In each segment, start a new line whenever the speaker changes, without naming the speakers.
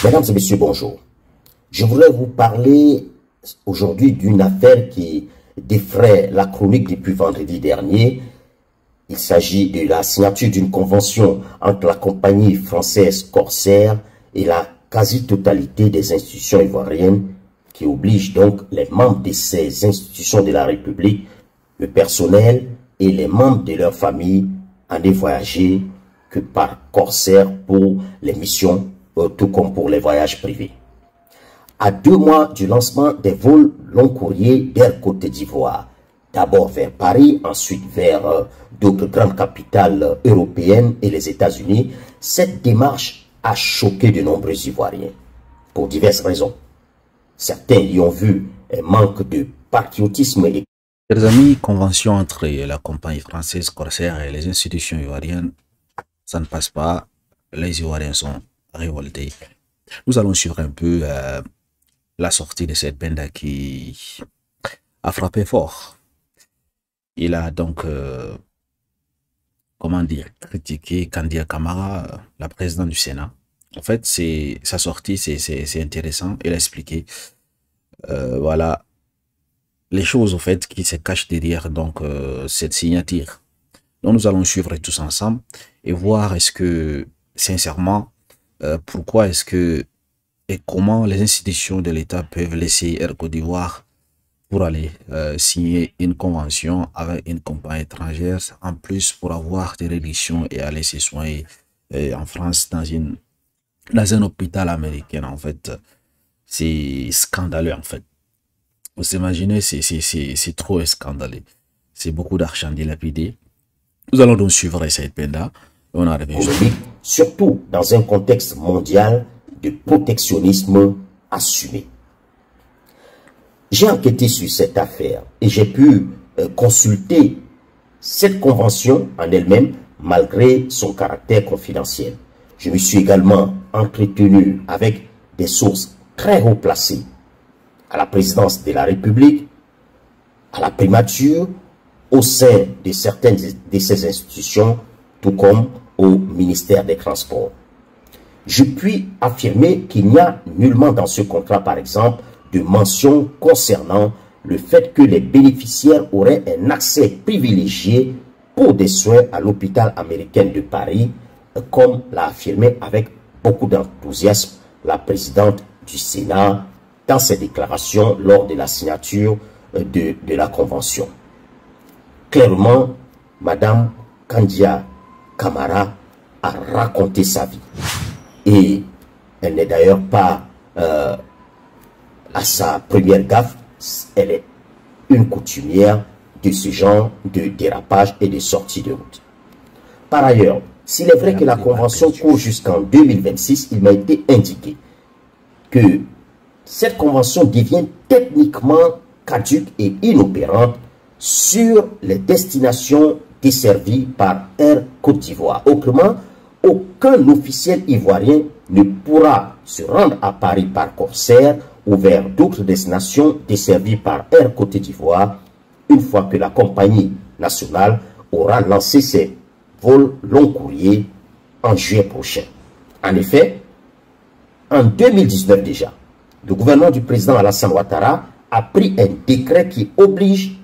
Mesdames et messieurs, bonjour. Je voudrais vous parler aujourd'hui d'une affaire qui défraie la chronique depuis vendredi dernier. Il s'agit de la signature d'une convention entre la compagnie française Corsair et la quasi-totalité des institutions ivoiriennes qui oblige donc les membres de ces institutions de la République, le personnel et les membres de leur famille à ne voyager que par Corsair pour les missions, tout comme pour les voyages privés. À 2 mois du lancement des vols long courrier d'Air Côte d'Ivoire, d'abord vers Paris, ensuite vers d'autres grandes capitales européennes et les États-Unis, cette démarche a choqué de nombreux Ivoiriens, pour diverses raisons. Certains y ont vu un manque de patriotisme.
Chers amis, convention entre la compagnie française Corsair et les institutions ivoiriennes, ça ne passe pas. Les Ivoiriens sont révoltés. Nous allons suivre un peu la sortie de cette benda qui a frappé fort. Il a donc, comment dire, critiqué Kandia Camara, la présidente du Sénat. En fait, sa sortie, c'est intéressant. Il a expliqué, voilà, les choses au fait qui se cachent derrière donc cette signature. Donc nous allons suivre tous ensemble et voir est-ce que sincèrement pourquoi est-ce que et comment les institutions de l'État peuvent laisser Air Côte d'Ivoire pour aller signer une convention avec une compagnie étrangère, en plus pour avoir des réductions et aller se soigner en France dans un hôpital américain. En fait, c'est scandaleux en fait. Vous imaginez, c'est trop scandaleux. C'est beaucoup d'argent dilapidé. Nous allons donc suivre cette peine-là. On arrive aujourd'hui.
Surtout dans un contexte mondial de protectionnisme assumé. J'ai enquêté sur cette affaire et j'ai pu consulter cette convention en elle-même malgré son caractère confidentiel. Je me suis également entretenu avec des sources très haut placées à la présidence de la République, à la primature, au sein de certaines de ces institutions, tout comme au ministère des Transports. Je puis affirmer qu'il n'y a nullement dans ce contrat, par exemple, de mention concernant le fait que les bénéficiaires auraient un accès privilégié pour des soins à l'hôpital américain de Paris, comme l'a affirmé avec beaucoup d'enthousiasme la présidente du Sénat dans ses déclarations lors de la signature de la convention. Clairement, Madame Kandia Camara a raconté sa vie. Et elle n'est d'ailleurs pas à sa première gaffe, elle est une coutumière de ce genre de dérapage et de sortie de route. Par ailleurs, s'il est vrai que la convention court jusqu'en 2026, il m'a été indiqué que cette convention devient techniquement caduque et inopérante sur les destinations desservies par Air Côte d'Ivoire. Autrement, aucun officiel ivoirien ne pourra se rendre à Paris par Corsair ou vers d'autres destinations desservies par Air Côte d'Ivoire une fois que la compagnie nationale aura lancé ses vols long courrier en juillet prochain. En effet, en 2019 déjà, le gouvernement du président Alassane Ouattara a pris un décret qui oblige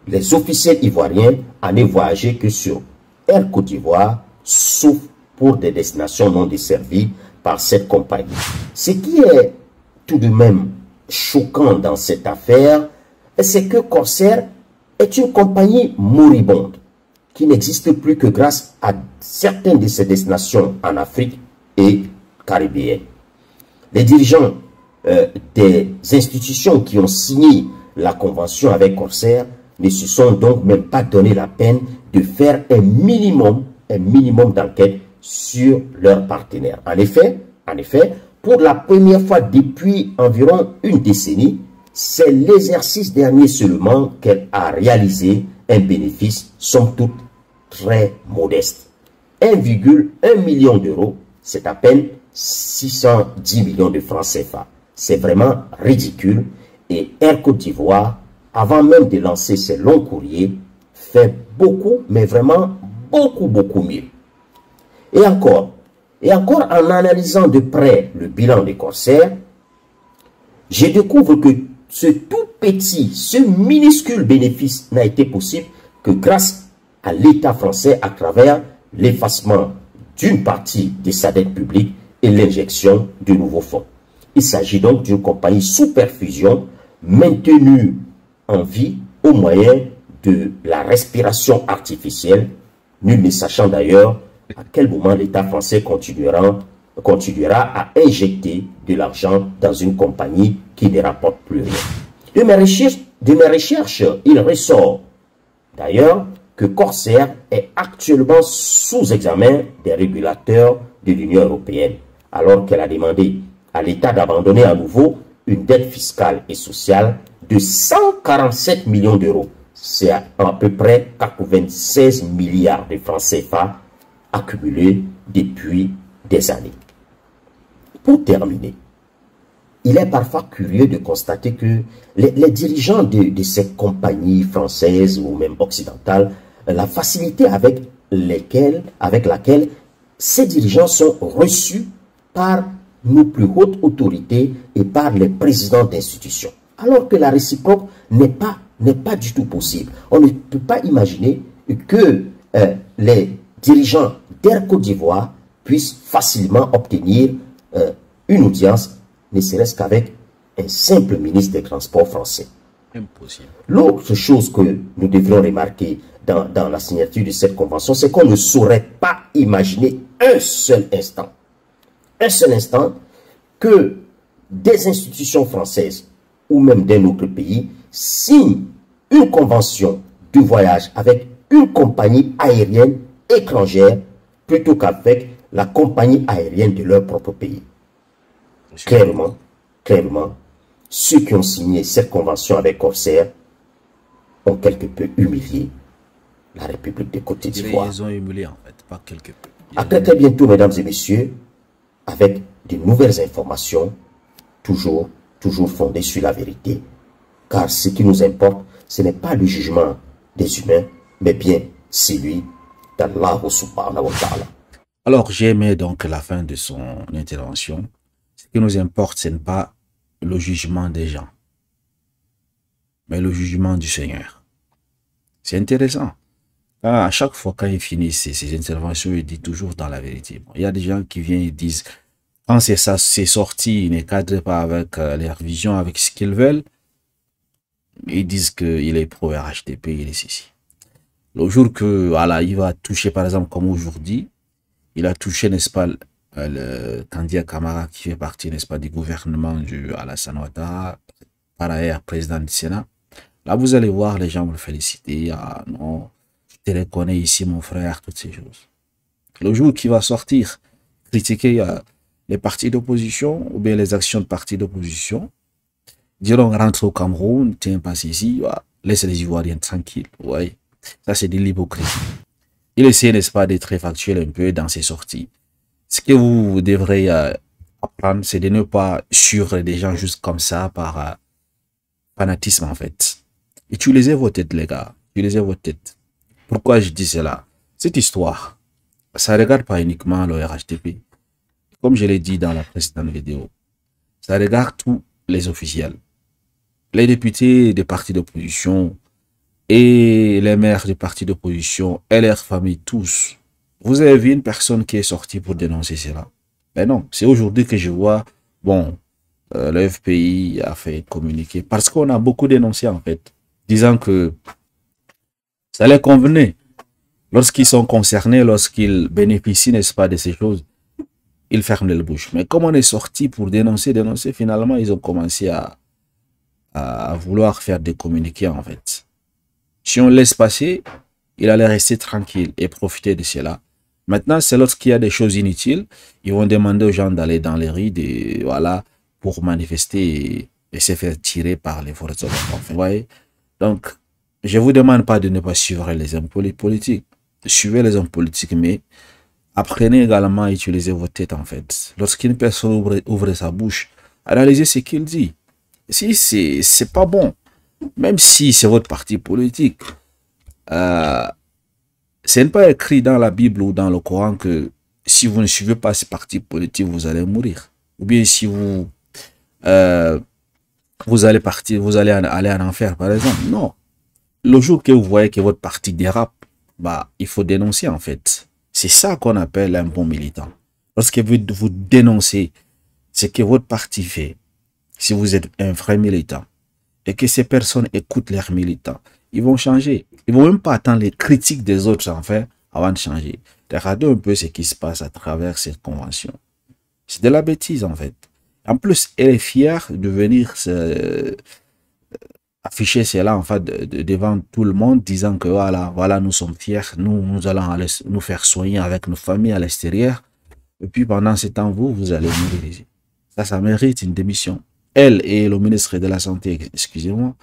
les officiels ivoiriens à ne voyager que sur Air Côte d'Ivoire, sauf pour des destinations non desservies par cette compagnie. Ce qui est tout de même choquant dans cette affaire, c'est que Corsair est une compagnie moribonde qui n'existe plus que grâce à certaines de ses destinations en Afrique et caribéenne. Les dirigeants des institutions qui ont signé la convention avec Corsair ne se sont donc même pas donné la peine de faire un minimum d'enquête sur leurs partenaires. En effet, pour la première fois depuis environ une décennie, c'est l'exercice dernier seulement qu'elle a réalisé un bénéfice, somme toute, très modeste. 1,1 million d'euros, c'est à peine 610 millions de francs CFA. C'est vraiment ridicule et Air Côte d'Ivoire, avant même de lancer ses longs courriers, fait beaucoup, mais vraiment beaucoup mieux. Et encore, Et encore, en analysant de près le bilan des corsaires, je découvre que ce tout petit, ce minuscule bénéfice n'a été possible que grâce à l'État français à travers l'effacement d'une partie de sa dette publique et l'injection de nouveaux fonds. Il s'agit donc d'une compagnie sous perfusion maintenue en vie au moyen de la respiration artificielle, nul ne sachant d'ailleurs à quel moment l'État français continuera à injecter de l'argent dans une compagnie qui ne rapporte plus rien. De mes recherches, il ressort d'ailleurs que Corsair est actuellement sous examen des régulateurs de l'Union européenne, alors qu'elle a demandé à l'État d'abandonner à nouveau une dette fiscale et sociale de 147 millions d'euros. C'est à peu près 96 milliards de francs CFA accumulés depuis des années. Pour terminer, il est parfois curieux de constater que les dirigeants de ces compagnies françaises ou même occidentales, la facilité avec laquelle ces dirigeants sont reçus par nos plus hautes autorités et par les présidents d'institutions. Alors que la réciproque n'est pas du tout possible. On ne peut pas imaginer que les dirigeants d'Air Côte d'Ivoire puissent facilement obtenir une audience, ne serait-ce qu'avec un simple ministre des Transports français.
Impossible.
L'autre chose que nous devrions remarquer dans la signature de cette convention, c'est qu'on ne saurait pas imaginer un seul instant que des institutions françaises ou même d'un autre pays signent une convention de voyage avec une compagnie aérienne étrangère plutôt qu'avec la compagnie aérienne de leur propre pays. Clairement, ceux qui ont signé cette convention avec Corsair ont quelque peu humilié la République de Côte d'Ivoire.
Ils ont humilié en fait, pas quelque peu.
À très bientôt, mesdames et messieurs, avec de nouvelles informations, toujours fondées sur la vérité. Car ce qui nous importe, ce n'est pas le jugement des humains, mais bien celui d'Allah subhanahu wa ta'ala.
Alors, j'ai aimé donc la fin de son intervention. Ce qui nous importe, ce n'est pas le jugement des gens, mais le jugement du Seigneur. C'est intéressant. À chaque fois, quand il finit ses interventions, il dit toujours dans la vérité. Bon, il y a des gens qui viennent et disent, quand c'est sorti, ils ne cadrent pas avec leur vision, avec ce qu'ils veulent. Ils disent qu'il est pro RHDP, il est ceci. Le jour que, voilà, il va toucher, par exemple, comme aujourd'hui, il a touché, n'est-ce pas, le Kandia Camara qui fait partie, n'est-ce pas, du gouvernement du Alassane Ouattara, par ailleurs président du Sénat. Là, vous allez voir les gens me féliciter. Ah non, je te reconnais ici, mon frère, toutes ces choses. Le jour qu'il va sortir, critiquer les partis d'opposition ou bien les actions de partis d'opposition, diront rentre au Cameroun, tiens, passe ici, laisse les Ivoiriens tranquilles. Ouais, ça c'est de l'hypocrisie. Il essaie, n'est-ce pas, d'être factuel un peu dans ses sorties. Ce que vous devrez apprendre, c'est de ne pas suivre des gens juste comme ça par fanatisme en fait. Utilisez vos têtes, les gars. Utilisez vos têtes. Pourquoi je dis cela? Cette histoire, ça ne regarde pas uniquement le RHDP. Comme je l'ai dit dans la précédente vidéo, ça regarde tous les officiels. Les députés des partis d'opposition et les maires des partis d'opposition et leurs familles, tous. Vous avez vu une personne qui est sortie pour dénoncer cela? Ben non, c'est aujourd'hui que je vois, bon, le FPI a fait communiquer, parce qu'on a beaucoup dénoncé en fait, disant que ça les convenait. Lorsqu'ils sont concernés, lorsqu'ils bénéficient, n'est-ce pas, de ces choses, ils ferment les bouches. Mais comme on est sorti pour dénoncer, finalement, ils ont commencé à vouloir faire des communiqués en fait. Si on laisse passer, il allait rester tranquille et profiter de cela. Maintenant, c'est lorsqu'il y a des choses inutiles, ils vont demander aux gens d'aller dans les rues, voilà, pour manifester et se faire tirer par les forces de l'ordre. Vous voyez? Donc, je ne vous demande pas de ne pas suivre les hommes politiques. Suivez les hommes politiques, mais apprenez également à utiliser vos têtes en fait. Lorsqu'une personne ouvre sa bouche, analysez ce qu'il dit. Si c'est pas bon, même si c'est votre parti politique, ce n'est pas écrit dans la Bible ou dans le Coran que si vous ne suivez pas ce parti politique, vous allez mourir. Ou bien si vous vous allez partir, vous allez aller en enfer, par exemple. Non. Le jour que vous voyez que votre parti dérape, bah, il faut dénoncer, en fait. C'est ça qu'on appelle un bon militant. Lorsque vous dénoncez ce que votre parti fait, si vous êtes un vrai militant, et que ces personnes écoutent leurs militants, ils vont changer. Ils vont même pas attendre les critiques des autres, en fait, avant de changer. Regardez un peu ce qui se passe à travers cette convention. C'est de la bêtise, en fait. En plus, elle est fière de venir afficher cela en fait devant tout le monde, disant que voilà, nous sommes fiers, nous allons aller nous faire soigner avec nos familles à l'extérieur. Et puis pendant ce temps, vous allez mourir ici. Ça mérite une démission. Elle et le ministre de la Santé, excusez-moi,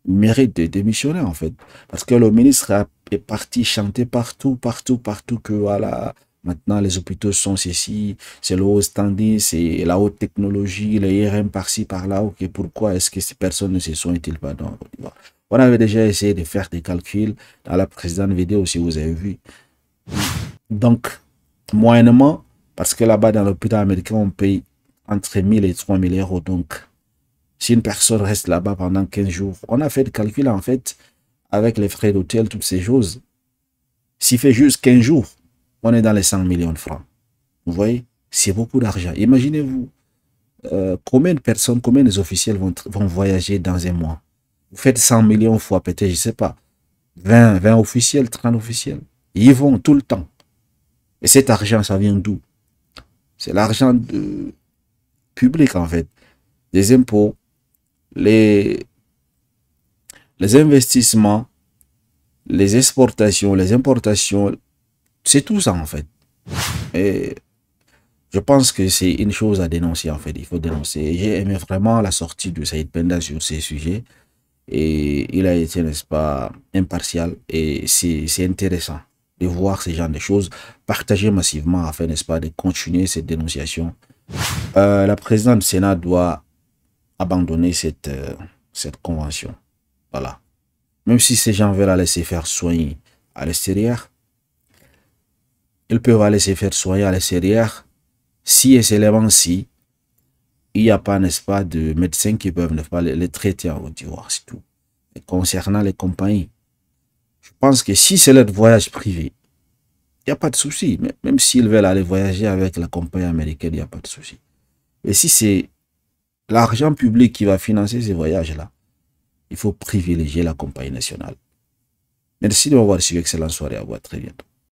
méritent de démissionner en fait. Parce que le ministre est parti chanter partout que voilà, maintenant les hôpitaux sont ceci, c'est le haut standing, c'est la haute technologie, les IRM par-ci, par-là. Ok, pourquoi est-ce que ces personnes ne se soignent-ils pas dans Côte d'Ivoire? On avait déjà essayé de faire des calculs dans la précédente vidéo, si vous avez vu. Donc, moyennement, parce que là-bas dans l'hôpital américain, on paye entre 1000 et 3000 euros. Donc, si une personne reste là-bas pendant 15 jours, on a fait le calcul en fait, avec les frais d'hôtel, toutes ces choses. S'il fait juste 15 jours, on est dans les 100 millions de francs. Vous voyez, c'est beaucoup d'argent. Imaginez-vous, combien de personnes, combien des officiels vont voyager dans un mois. Vous faites 100 millions fois peut-être, je ne sais pas, 20 officiels, 30 officiels. Ils vont tout le temps. Et cet argent, ça vient d'où? C'est l'argent public en fait. Des impôts, les investissements, les exportations, les importations, c'est tout ça en fait. Et je pense que c'est une chose à dénoncer en fait. Il faut dénoncer. J'ai aimé vraiment la sortie de Saïd Penda sur ces sujets. Et il a été, n'est-ce pas, impartial. Et c'est intéressant de voir ce genre de choses partagées massivement afin, n'est-ce pas, de continuer cette dénonciation. La présidente du Sénat doit abandonner cette convention. Voilà. Même si ces gens veulent aller se faire soigner à l'extérieur, ils peuvent aller se faire soigner à l'extérieur si et seulement si il n'y a pas, n'est-ce pas, de médecins qui peuvent ne pas les traiter en Côte d'Ivoire, c'est tout. Et concernant les compagnies, je pense que si c'est leur voyage privé, il n'y a pas de souci. Même s'ils veulent aller voyager avec la compagnie américaine, il n'y a pas de souci. Et si c'est l'argent public qui va financer ces voyages-là, il faut privilégier la compagnie nationale. Merci de m'avoir suivi. Excellente soirée à vous. À très bientôt.